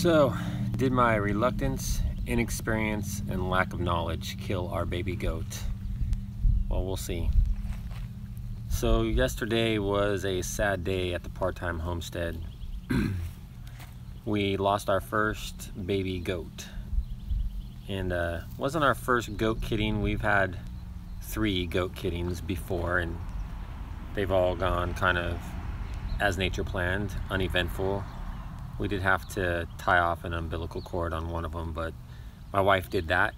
So, did my reluctance, inexperience, and lack of knowledge kill our baby goat? Well, we'll see. So yesterday was a sad day at the part-time homestead. We lost our first baby goat. And wasn't our first goat kidding. We've had 3 goat kiddings before, and they've all gone kind of as nature planned, uneventful. We did have to tie off an umbilical cord on one of them, but my wife did that.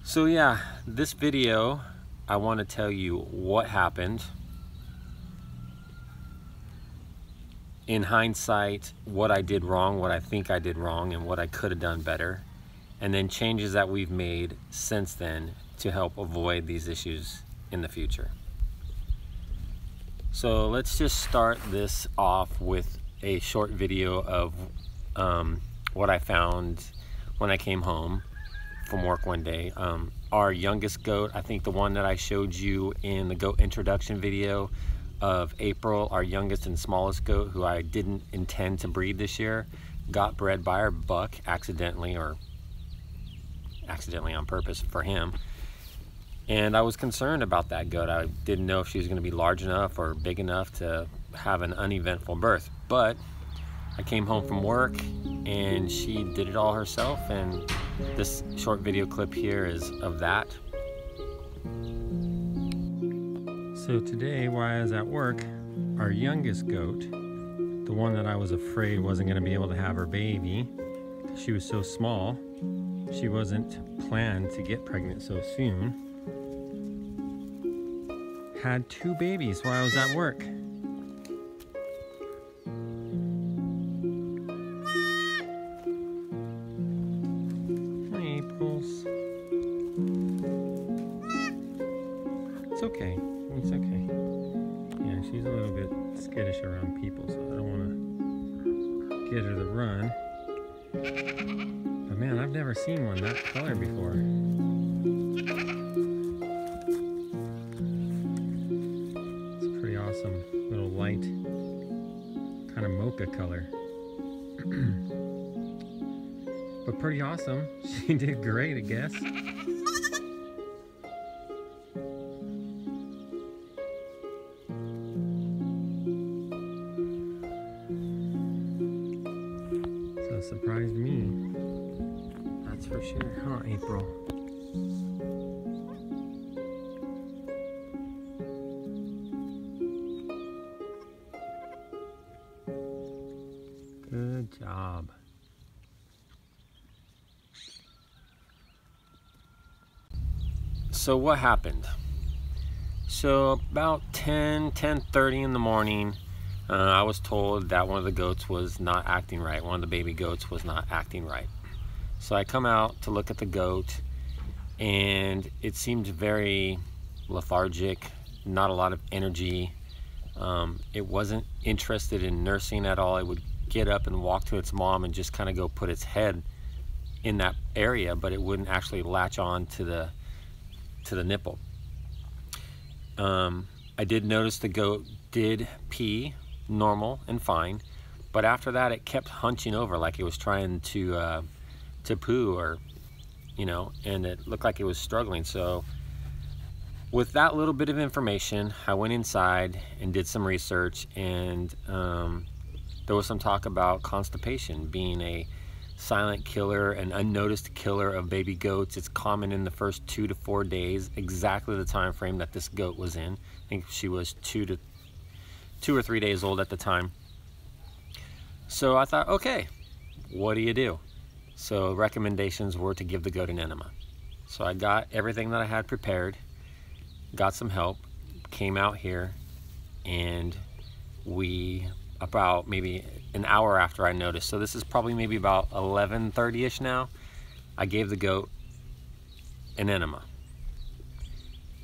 So yeah, this video, I want to tell you what happened. In hindsight, what I did wrong, what I think I did wrong, and what I could have done better. And then changes that we've made since then to help avoid these issues in the future. So let's just start this off with a short video of what I found when I came home from work one day. Our youngest goat, I think the one that I showed you in the goat introduction video of April, our youngest and smallest goat, who I didn't intend to breed this year, got bred by our buck accidentally, or accidentally on purpose for him. And I was concerned about that goat. I didn't know if she was going to be large enough or big enough to have an uneventful birth. But I came home from work and she did it all herself, and this short video clip here is of that. So today, while I was at work, our youngest goat, the one that I was afraid wasn't going to be able to have her baby, she was so small, she wasn't planned to get pregnant so soon, had 2 babies while I was at work. Hi, Aprils. It's okay. It's okay. Yeah, she's a little bit skittish around people, so I don't want to get her to run. But man, I've never seen one that color before. Awesome little light kind of mocha color. But pretty awesome. She did great, I guess. So surprised me, that's for sure, huh, April? Good job. So what happened? So about 10:30 in the morning, I was told that one of the goats was not acting right. One of the baby goats was not acting right. So I come out to look at the goat, and it seemed very lethargic, not a lot of energy. It wasn't interested in nursing at all. It would get up and walk to its mom and just kind of go put its head in that area, but it wouldn't actually latch on to the nipple. I did notice the goat did pee normal and fine, but after that it kept hunching over like it was trying to poo, or you know, and it looked like it was struggling. So with that little bit of information, I went inside and did some research, and there was some talk about constipation being a silent killer, an unnoticed killer of baby goats. It's common in the first 2 to 4 days, exactly the time frame that this goat was in. I think she was 2 or 3 days old at the time. So I thought, okay, what do you do? So recommendations were to give the goat an enema. So I got everything that I had prepared, got some help, came out here, and we, about maybe an hour after I noticed, so this is probably maybe about 11:30ish now, I gave the goat an enema.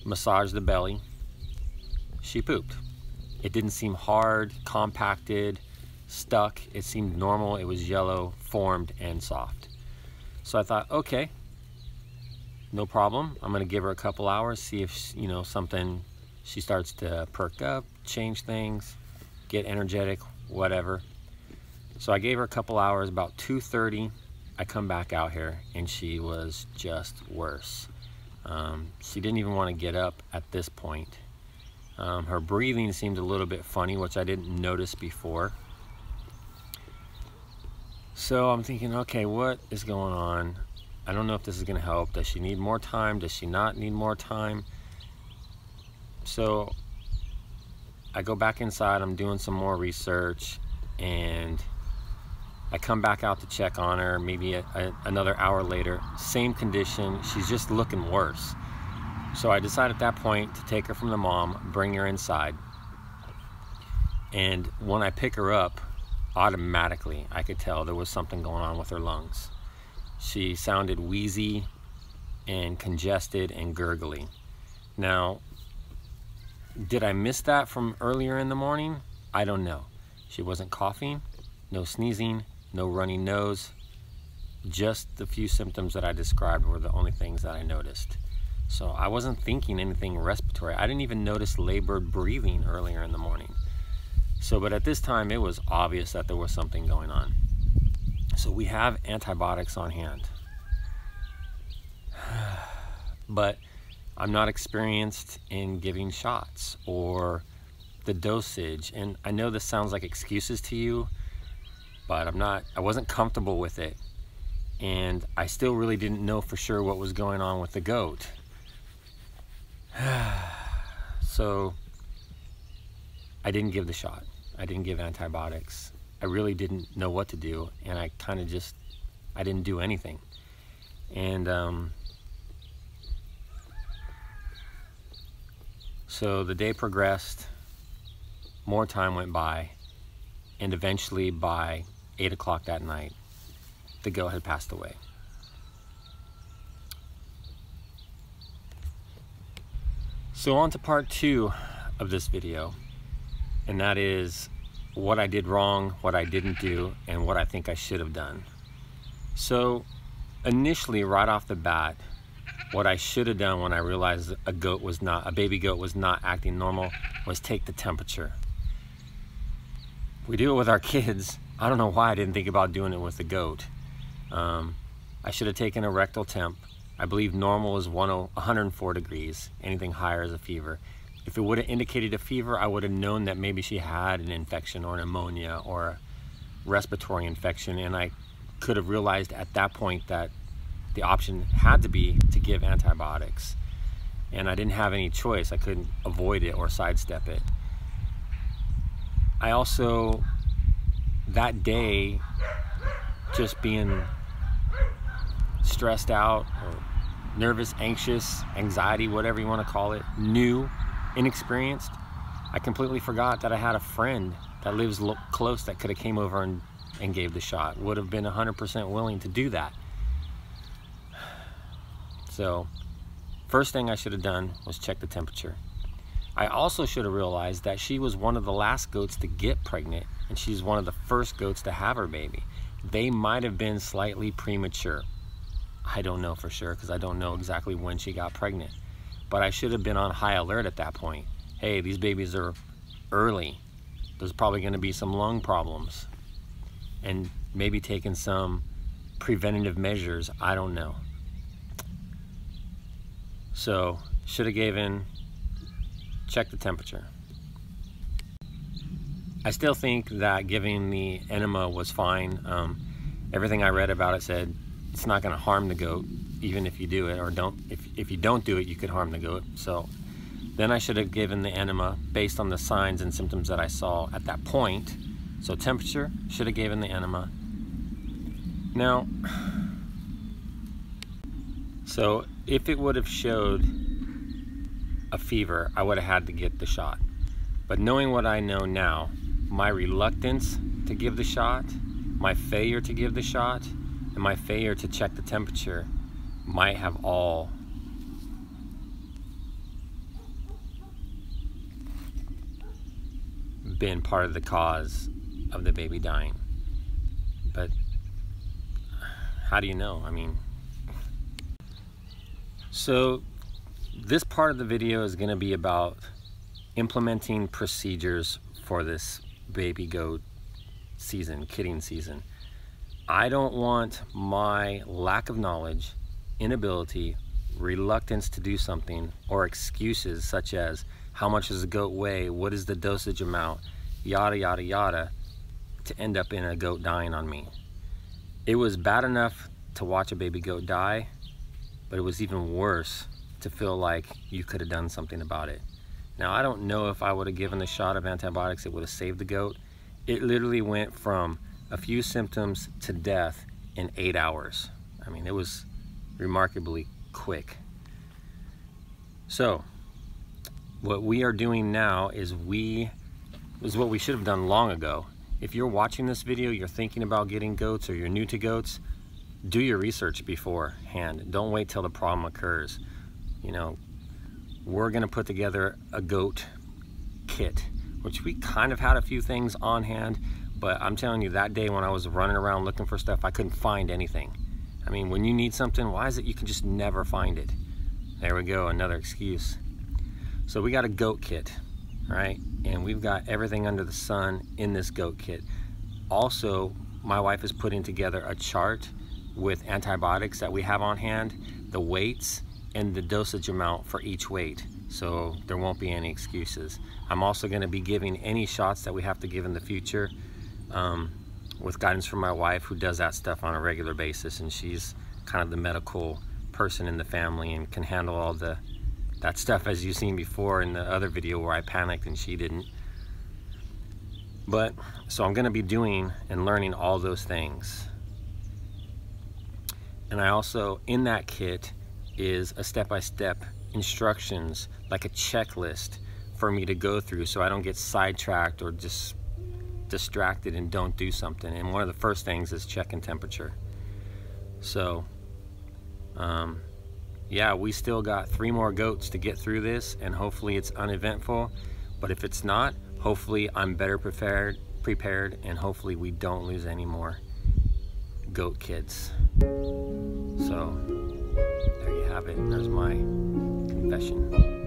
Massaged the belly. She pooped. It didn't seem hard, compacted, stuck. It seemed normal. It was yellow, formed, and soft. So I thought, okay, no problem. I'm gonna give her a couple hours, see if, you know, something, she starts to perk up, change things, get energetic, whatever. So I gave her a couple hours. About 2:30, I come back out here, and she was just worse. She didn't even want to get up at this point. Her breathing seemed a little bit funny, which I didn't notice before. So I'm thinking, okay, what is going on? I don't know if this is going to help. Does she need more time? Does she not need more time? So I go back inside. I'm doing some more research, and I come back out to check on her. Maybe another hour later, same condition. She's just looking worse. So I decide at that point to take her from the mom, bring her inside. And when I pick her up, automatically I could tell there was something going on with her lungs. She sounded wheezy and congested and gurgly. Now, did I miss that from earlier in the morning? I don't know. She wasn't coughing, no sneezing, no runny nose. Just the few symptoms that I described were the only things that I noticed. So I wasn't thinking anything respiratory. I didn't even notice labored breathing earlier in the morning. So, but at this time, it was obvious that there was something going on. So we have antibiotics on hand. But I'm not experienced in giving shots or the dosage. And I know this sounds like excuses to you, but I wasn't comfortable with it. And I still really didn't know for sure what was going on with the goat. So I didn't give the shot. I didn't give antibiotics. I really didn't know what to do, and I kind of just, I didn't do anything. And so the day progressed, more time went by, and eventually by 8 o'clock that night, the goat had passed away. So on to part 2 of this video, and that is what I did wrong, what I didn't do, and what I think I should have done. So initially, right off the bat, what I should have done when I realized a baby goat was not acting normal was take the temperature. We do it with our kids. I don't know why I didn't think about doing it with the goat. I should have taken a rectal temp. I believe normal is 104 degrees. Anything higher is a fever. If it would have indicated a fever, I would have known that maybe she had an infection or an pneumonia or a respiratory infection, and I could have realized at that point that the option had to be to give antibiotics. And I didn't have any choice. I couldn't avoid it or sidestep it. I also, that day, just being stressed out or nervous, anxious, anxiety, whatever you want to call it, new, inexperienced, I completely forgot that I had a friend that lives close that could have came over and gave the shot. Would have been 100% willing to do that. So first thing I should have done was check the temperature. I also should have realized that she was one of the last goats to get pregnant, and she's one of the first goats to have her baby. They might have been slightly premature. I don't know for sure because I don't know exactly when she got pregnant. But I should have been on high alert at that point. Hey, these babies are early. There's probably going to be some lung problems. And maybe taking some preventative measures. I don't know. So, should have checked the temperature. I still think that giving the enema was fine. Everything I read about it said it's not going to harm the goat, even if you do it, or don't. If you don't do it, you could harm the goat. So then I should have given the enema based on the signs and symptoms that I saw at that point. So temperature, should have given the enema. Now, so if it would have showed a fever, I would have had to get the shot. But knowing what I know now, my reluctance to give the shot, my failure to give the shot, and my failure to check the temperature might have all been part of the cause of the baby dying. But how do you know? I mean, so this part of the video is going to be about implementing procedures for this baby goat season, kidding season. I don't want my lack of knowledge, inability, reluctance to do something, or excuses such as how much does a goat weigh, what is the dosage amount, yada yada yada, to end up in a goat dying on me. It was bad enough to watch a baby goat die, but it was even worse to feel like you could have done something about it. Now, I don't know if I would have given the shot of antibiotics, it would have saved the goat. It literally went from a few symptoms to death in 8 hours. I mean, it was remarkably quick. So, what we are doing now is what we should have done long ago. If you're watching this video, you're thinking about getting goats, or you're new to goats, do your research beforehand. Don't wait till the problem occurs. You know, we're gonna put together a goat kit, which we kind of had a few things on hand, but I'm telling you, that day when I was running around looking for stuff, I couldn't find anything. I mean, when you need something, why is it you can just never find it? There we go, another excuse. So we got a goat kit, right? And we've got everything under the sun in this goat kit. Also, my wife is putting together a chart with antibiotics that we have on hand, the weights, and the dosage amount for each weight, so there won't be any excuses. I'm also going to be giving any shots that we have to give in the future with guidance from my wife, who does that stuff on a regular basis, and she's kind of the medical person in the family and can handle all that stuff, as you've seen before in the other video where I panicked and she didn't. But so I'm going to be doing and learning all those things. And I also, in that kit, is a step-by-step instructions, like a checklist for me to go through so I don't get sidetracked or just distracted and don't do something. And one of the first things is checking temperature. So yeah, we still got 3 more goats to get through this, and hopefully it's uneventful. But if it's not, hopefully I'm better prepared, and hopefully we don't lose any more goat kids. So there you have it. There's my confession.